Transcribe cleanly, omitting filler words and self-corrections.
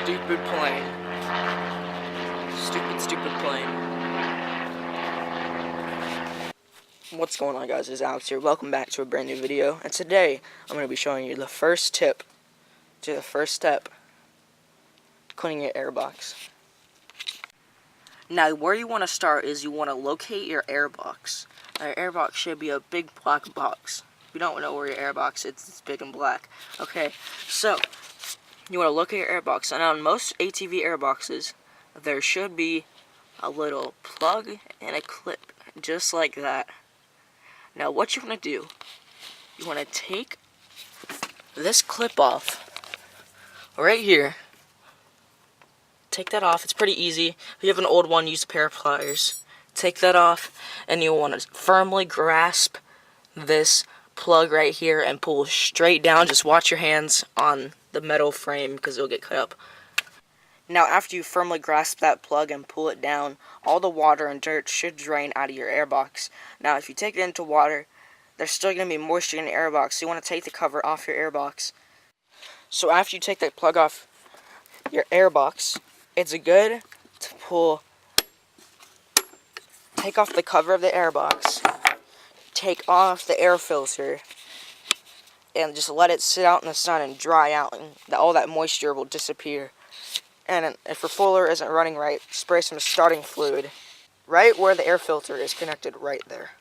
Stupid plane. Stupid plane. What's going on, guys? It's Alex here. Welcome back to a brand new video. And today, I'm going to be showing you the first tip to the first step to cleaning your airbox. Now, where you want to start is you want to locate your airbox. Now, your airbox should be a big black box. If you don't know where your airbox is, it's big and black. Okay, so you want to locate your airbox. And on most ATV airboxes, there should be a little plug and a clip, just like that. Now, what you want to do, you want to take this clip off right here. Take that off. It's pretty easy. If you have an old one, use a pair of pliers. Take that off, and you'll want to firmly grasp this plug right here and pull straight down. Just watch your hands on the metal frame because it'll get cut up. Now, after you firmly grasp that plug and pull it down, all the water and dirt should drain out of your airbox. Now, if you take it into water, there's still going to be moisture in the airbox, so you want to take the cover off your airbox. So after you take that plug off your airbox, it's good to take off the cover of the airbox, take off the air filter, and just let it sit out in the sun and dry out, and all that moisture will disappear. And if your fuller isn't running right, spray some starting fluid right where the air filter is connected right there.